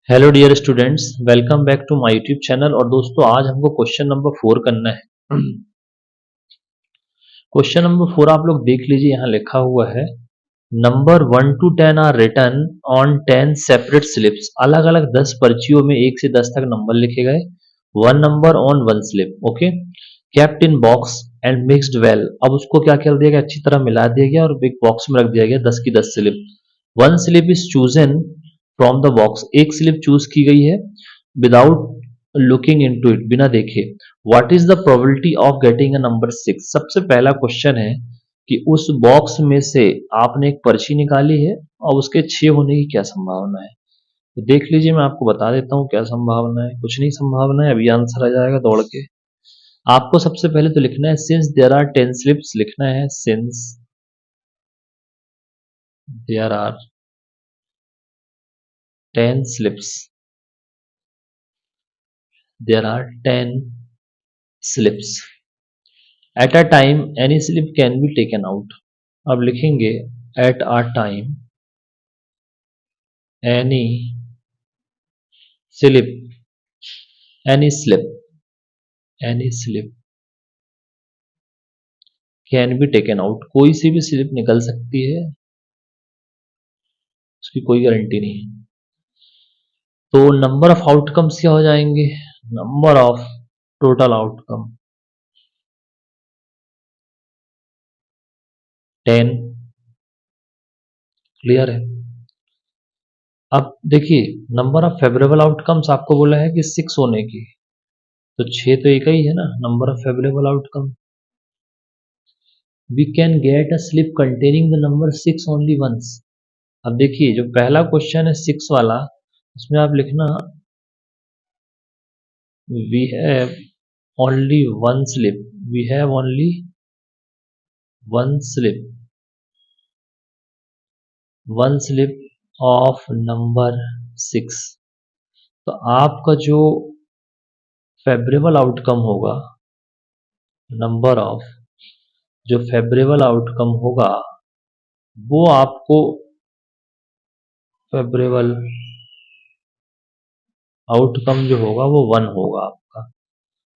Hello dear students, welcome back to my YouTube channel. और दोस्तों, आज हमको क्वेश्चन नंबर 4 करना है। क्वेश्चन नंबर 4 आप लोग देख लीजिए, यहाँ लिखा हुआ है number 1 to 10 are written on 10 separate slips. अलग अलग 10 पर्चियों में 1 से 10 तक नंबर लिखे गए। One number on one slip, okay, kept in box and mixed well. अब उसको क्या कर दिया गया, अच्छी तरह मिला दिया गया और एक बॉक्स में रख दिया गया 10 की 10 slip. One slip is chosen from the box, एक स्लिप चूज की गई है विदाउट लुकिंग इनटू इट, बिना देखे। What is the probability of getting a number 6? सबसे पहला क्वेश्चन है कि उस बॉक्स में से आपने एक पर्ची निकाली है और उसके 6 होने की क्या संभावना है। तो देख लीजिए, मैं आपको बता देता हूँ क्या संभावना है। कुछ नहीं संभावना है, अभी आंसर आ जाएगा दौड़ के। आपको सबसे पहले तो लिखना है सिंस देयर आर 10 स्लिप्स, लिखना है since there are 10 slips, there are 10 slips at a time any slip can be taken out. अब लिखेंगे at a time any slip, any slip, any slip can be taken out. कोई सी भी slip निकल सकती है, उसकी कोई गारंटी नहीं है। तो नंबर ऑफ आउटकम्स क्या हो जाएंगे, number of total outcome 10। Clear है। अब देखिए, नंबर ऑफ फेवरेबल आउटकम्स आपको बोला है कि 6 होने की, तो 6 तो एक ही है ना number of favourable outcome. We can get a slip containing the number 6 only once. अब देखिए, जो पहला क्वेश्चन है 6 वाला, उसमें आप लिखना we have only one slip, we have only one slip, one slip of number 6। तो आपका जो फेवरेबल आउटकम होगा, नंबर ऑफ जो फेवरेबल आउटकम होगा, वो आपको फेवरेबल आउटकम जो होगा वो 1 होगा आपका।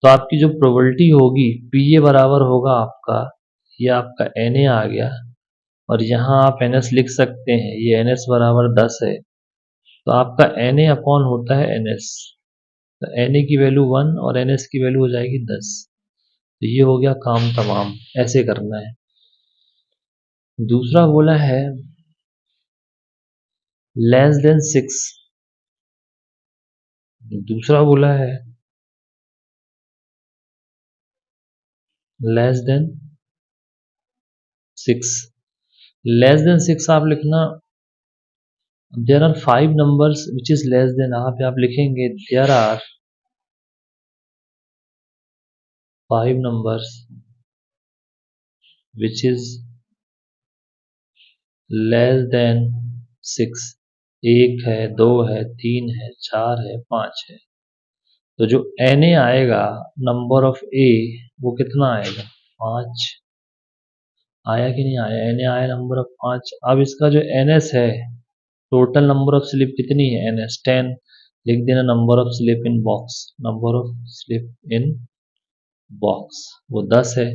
तो आपकी जो प्रोबेबिलिटी होगी पी ए बराबर होगा आपका, ये आपका एन ए आ गया, और यहाँ आप एन एस लिख सकते हैं, ये एन एस बराबर 10 है। तो आपका एन ए अपॉन होता है एन एस, तो एन ए की वैल्यू 1 और एन एस की वैल्यू हो जाएगी 10। तो ये हो गया काम तमाम, ऐसे करना है। दूसरा बोला है लेस देन 6, दूसरा बोला है लेस देन 6। लेस देन 6 आप लिखना, there are 5 numbers which is less than, आप लिखेंगे there are 5 numbers which is less than 6। एक है, दो है, तीन है, चार है, पांच है। तो जो एन ए आएगा नंबर ऑफ ए, वो कितना आएगा, 5। आया कि नहीं आया, एन ए आया नंबर ऑफ 5। अब इसका जो एन एस है, टोटल नंबर ऑफ स्लिप कितनी है, एन एस 10। लिख देना number of slip in box, number of slip in box वो 10 है।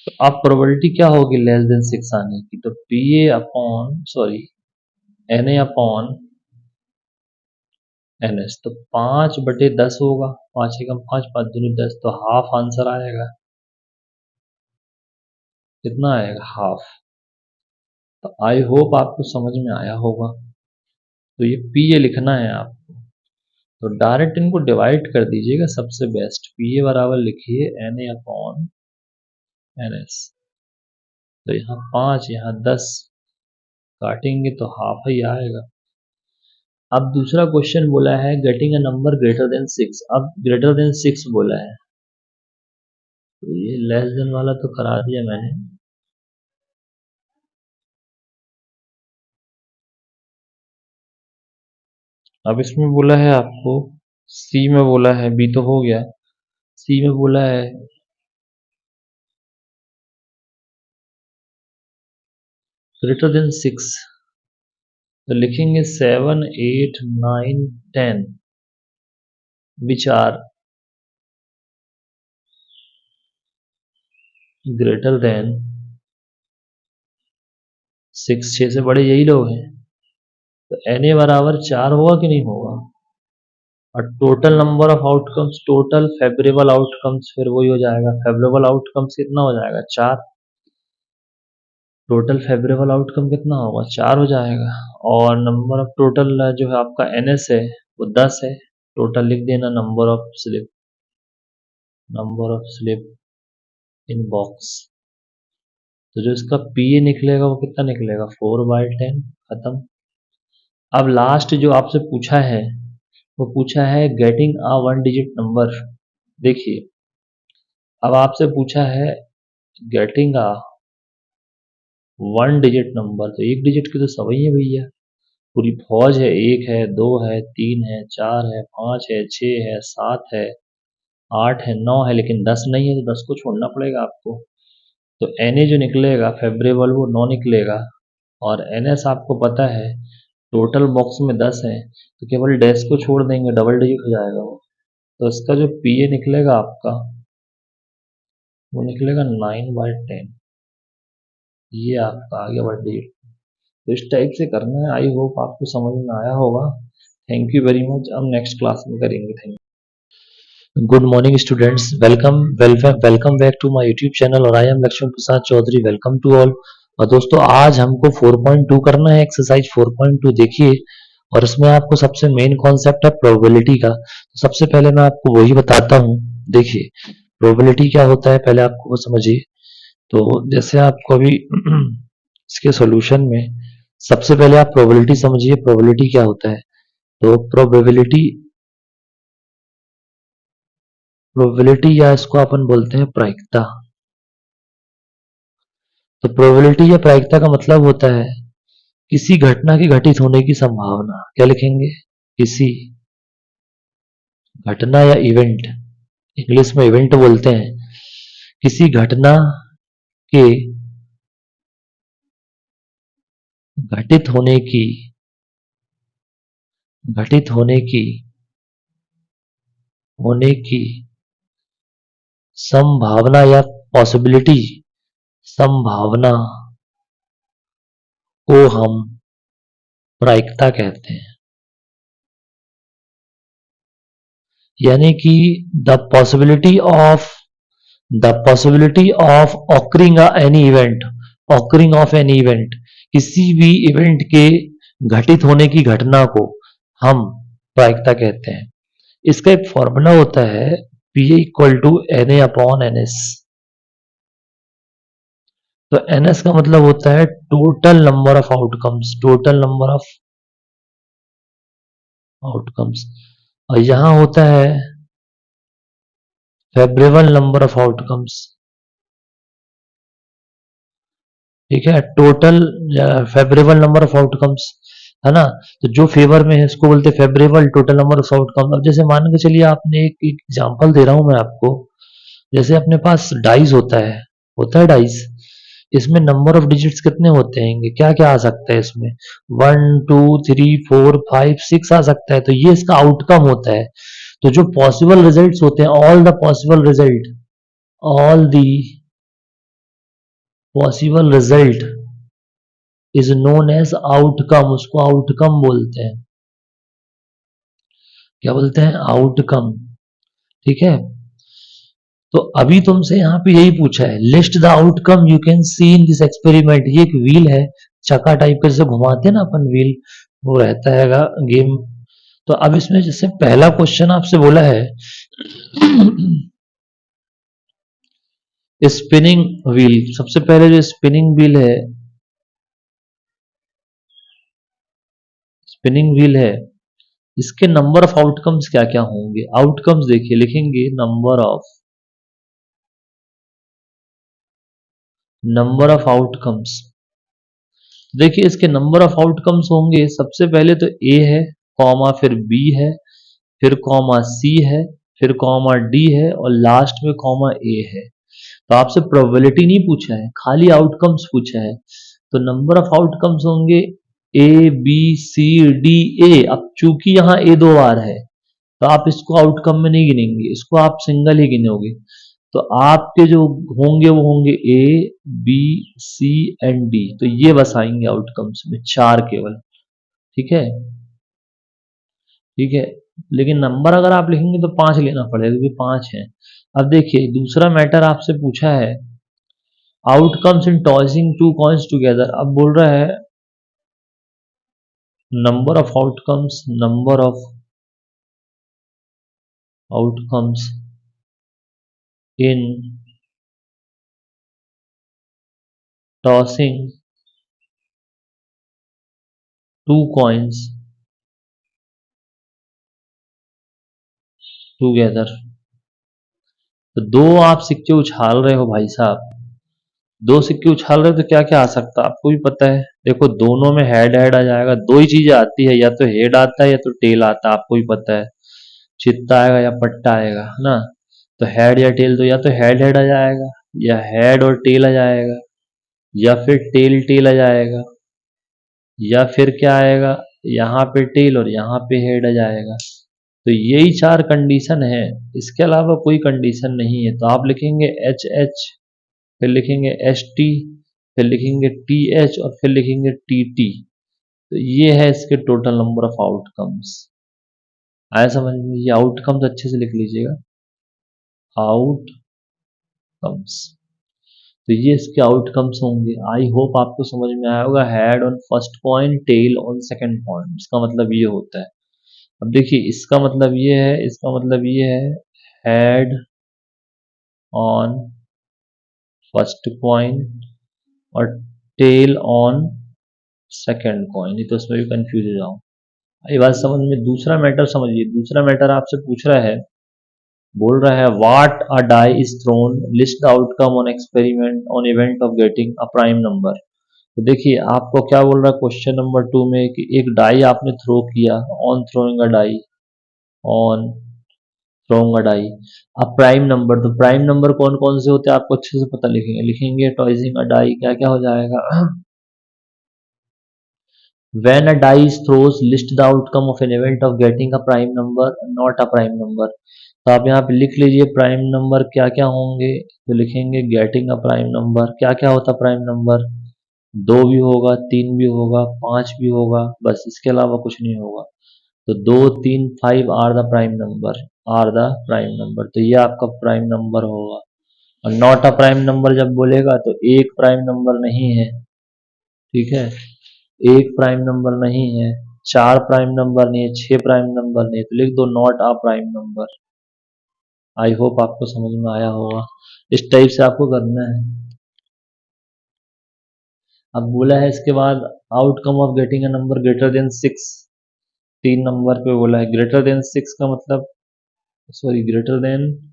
तो अब प्रोबेबिलिटी क्या होगी लेस देन 6 आने की, तो P A upon sorry N A upon N S, तो 5/10 होगा। 5 एकम 5, 5 दूनी 10, तो हाफ आंसर आएगा। कितना आएगा, हाफ। तो आई होप आपको समझ में आया होगा। तो ये पी ए लिखना है आपको, तो डायरेक्ट इनको डिवाइड कर दीजिएगा, सबसे बेस्ट। पी ए बराबर लिखिए N A upon N S, तो यहाँ 5 यहाँ 10, काटेंगे तो हाफ ही आएगा। अब दूसरा क्वेश्चन बोला है getting a number greater than 6। अब ग्रेटर देन 6 बोला है, तो ये लेस देन वाला तो करा दिया मैंने। अब इसमें बोला है आपको, सी में बोला है, बी तो हो गया, सी में बोला है ग्रेटर देन 6। तो लिखेंगे 7, 8, 9, 10 विच आर ग्रेटर देन 6, 6 से बड़े यही लोग हैं। तो Na बराबर 4 होगा कि नहीं होगा। और total number of outcomes, total favourable outcomes, फिर वही हो जाएगा, फेवरेबल आउटकम्स कितना हो जाएगा 4। टोटल फेवरेबल आउटकम कितना होगा 4 हो जाएगा। और नंबर ऑफ टोटल जो है आपका NS है वो 10 है। टोटल लिख देना number of slip in box. तो जो इसका PA निकलेगा वो कितना निकलेगा 4/10। खत्म। अब लास्ट जो आपसे पूछा है वो पूछा है गेटिंग अ 1 डिजिट नंबर। देखिए अब आपसे पूछा है गेटिंग अ 1 डिजिट नंबर, तो 1 डिजिट की तो सभी है भैया, पूरी फौज है। 1 है, 2 है, 3 है, 4 है, 5 है, 6 है, 7 है, 8 है, 9 है, लेकिन 10 नहीं है, तो 10 को छोड़ना पड़ेगा आपको। तो Na जो निकलेगा फेवरेबल वो 9 निकलेगा। और NS आपको पता है टोटल बॉक्स में 10 है, तो केवल डैश को छोड़ देंगे, डबल डिजिट हो जाएगा वो। तो इसका जो PA निकलेगा आपका वो निकलेगा 9/10। ये आपका आ गया 1 डिजिट। तो इस टाइप से करना है। आई होप आपको समझ में आया होगा। Thank you very much. हम नेक्स्ट क्लास में करेंगे। Thank you. Good morning students, welcome back to my YouTube channel और I am Lakshman Prasad Chaudhary. Welcome to all. और दोस्तों आज हमको 4.2 करना है, एक्सरसाइज 4.2 देखिए। और इसमें आपको सबसे मेन कॉन्सेप्ट है प्रोबेबिलिटी का। तो सबसे पहले मैं आपको वही बताता हूँ। देखिए प्रोबेबिलिटी क्या होता है पहले आपको वो समझिए। तो जैसे आपको अभी इसके सॉल्यूशन में सबसे पहले आप प्रोबेबिलिटी समझिए, प्रोबेबिलिटी क्या होता है। तो प्रोबेबिलिटी या इसको अपन बोलते हैं प्रायिकता। तो प्रोबेबिलिटी या प्रायिकता का मतलब होता है किसी घटना के घटित होने की संभावना। क्या लिखेंगे, किसी घटना या इवेंट, इंग्लिश में इवेंट बोलते हैं, किसी घटना के घटित होने की घटित होने की संभावना या पॉसिबिलिटी, संभावना को हम प्रायिकता कहते हैं। यानी कि the possibility of occurring of any event, किसी भी इवेंट के घटित होने की घटना को हम प्रायिकता कहते हैं। इसका एक फॉर्मूला होता है PA equal to NA upon NS। तो NS का मतलब होता है टोटल नंबर ऑफ आउटकम्स, और यहां होता है फेवरेबल नंबर ऑफ आउटकम्स। ठीक है, total favourable number of outcomes है ना। तो जो फेवर में है इसको बोलते हैं favourable total number of outcome. अब जैसे मान के चलिए, आपने एक एग्जांपल दे रहा हूं मैं आपको। जैसे अपने पास डाइस होता है डाइस। इसमें नंबर ऑफ डिजिट्स कितने होते हैं, क्या क्या आ सकता है इसमें, 1 2 3 4 5 6 आ सकता है। तो ये इसका आउटकम होता है। तो जो पॉसिबल रिजल्ट्स होते हैं, all the possible result is known as outcome, उसको आउटकम बोलते हैं। क्या बोलते हैं, आउटकम। ठीक है। तो अभी तुमसे यहाँ पे यही पूछा है, list the outcome you can see in this experiment. ये एक व्हील है, चक्का टाइप का, जैसे घुमाते हैं ना अपन व्हील, वो रहता है गेम। तो अब इसमें जैसे पहला क्वेश्चन आपसे बोला है स्पिनिंग व्हील। सबसे पहले जो स्पिनिंग व्हील है, इसके नंबर ऑफ आउटकम्स क्या क्या होंगे। आउटकम्स देखिए, लिखेंगे नंबर ऑफ आउटकम्स। देखिए इसके नंबर ऑफ आउटकम्स होंगे, सबसे पहले तो ए है, कॉमा फिर बी है, फिर कॉमा सी है, फिर कॉमा डी है, और लास्ट में कॉमा ए है। तो आपसे प्रोबेबिलिटी नहीं पूछा है, खाली आउटकम्स पूछा है। तो नंबर ऑफ आउटकम्स होंगे A B C D A. अब चूंकि यहाँ ए दो बार है तो आप इसको आउटकम में नहीं गिनेंगे, इसको आप सिंगल ही गिनोगे। तो आपके जो होंगे वो होंगे A B C and D, तो ये बस आएंगे आउटकम्स में, चार केवल। ठीक है, ठीक है। लेकिन नंबर अगर आप लिखेंगे तो पांच लेना पड़ेगा क्योंकि पांच है। अब देखिए दूसरा मैटर आपसे पूछा है, outcomes in tossing two coins together. अब बोल रहा है number of outcomes, number of outcomes in tossing two coins together. तो दो आप सिक्के उछाल रहे हो भाई साहब, दो सिक्के उछाल रहे हो तो क्या क्या आ सकता है आपको भी पता है। देखो दोनों में हेड हेड आ जाएगा, दो ही चीजें आती है, या तो हेड आता है या तो टेल आता है, आपको भी पता है। चित्ता आएगा या पट्टा आएगा, है ना। तो हेड या टेल, तो या तो हेड हेड आ जाएगा, या हेड और टेल आ जाएगा, या फिर टेल टेल आ जाएगा, या फिर क्या आएगा, यहाँ पे टेल और यहाँ पे हेड आ जाएगा। तो यही चार कंडीशन है, इसके अलावा कोई कंडीशन नहीं है। तो आप लिखेंगे एच एच, फिर लिखेंगे एस टी, फिर लिखेंगे टी एच और फिर लिखेंगे टी टी। तो ये है इसके टोटल नंबर ऑफ आउटकम्स। आया समझ में, ये आउटकम्स अच्छे से लिख लीजिएगा, आउटकम्स। तो ये इसके आउटकम्स होंगे। आई होप आपको समझ में आया होगा। Head on first point, tail on second point, इसका मतलब ये होता है। अब देखिए इसका मतलब ये है, इसका मतलब ये है, हेड ऑन फर्स्ट पॉइंट और टेल ऑन सेकंड पॉइंट, नहीं तो उसमें भी कंफ्यूज हो जाऊं। ये बात समझ में। दूसरा मैटर समझिए, दूसरा मैटर आपसे पूछ रहा है, बोल रहा है what a die is thrown, list the outcome on experiment on event of getting a prime number. तो देखिए आपको क्या बोल रहा है क्वेश्चन नंबर टू में कि एक डाई आपने थ्रो किया, on throwing a die, on throwing a die a prime number. तो प्राइम नंबर कौन कौन से होते हैं आपको अच्छे से पता, लिखेंगे लिखेंगे टॉइजिंग अ डाई, क्या क्या हो जाएगा। When a dice throws, list the outcome of an event of getting a prime number, not a prime number। तो आप यहाँ पे लिख लीजिए प्राइम नंबर क्या क्या होंगे। तो लिखेंगे गेटिंग अ प्राइम नंबर, क्या क्या होता प्राइम नंबर, दो भी होगा, तीन भी होगा, पांच भी होगा, बस इसके अलावा कुछ नहीं होगा। तो दो तीन five are the prime number, are the prime number, तो ये आपका प्राइम नंबर होगा। और नॉट अ प्राइम नंबर जब बोलेगा तो एक प्राइम नंबर नहीं है, ठीक है, एक प्राइम नंबर नहीं है, चार प्राइम नंबर नहीं है, छह प्राइम नंबर नहीं है, तो लिख दो not a prime number. I hope आपको समझ में आया होगा, इस टाइप से आपको करना है। अब बोला है इसके बाद outcome of getting a number greater than six. तीन नंबर पे बोला है ग्रेटर देन सिक्स का मतलब, sorry greater than,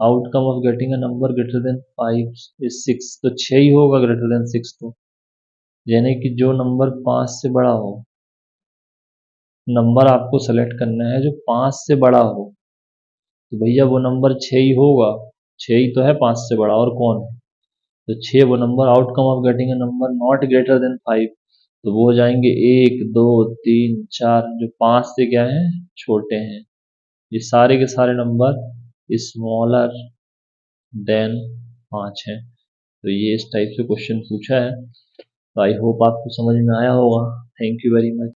outcome of getting a number greater than five is six, तो छह ही होगा ग्रेटर देन सिक्स तो, यानी कि जो नंबर पांच से बड़ा हो, नंबर आपको सेलेक्ट करना है जो पांच से बड़ा हो, तो भैया वो नंबर छः ही होगा, छः ही तो है पाँच से बड़ा, और कौन है। तो छः वो number, outcome of getting a number not greater than five, तो वो हो जाएंगे एक दो तीन चार, जो पाँच से क्या है, छोटे हैं। ये सारे के सारे नंबर स्मॉलर देन पाँच हैं। तो ये इस टाइप से क्वेश्चन पूछा है। तो आई होप आपको समझ में आया होगा। Thank you very much.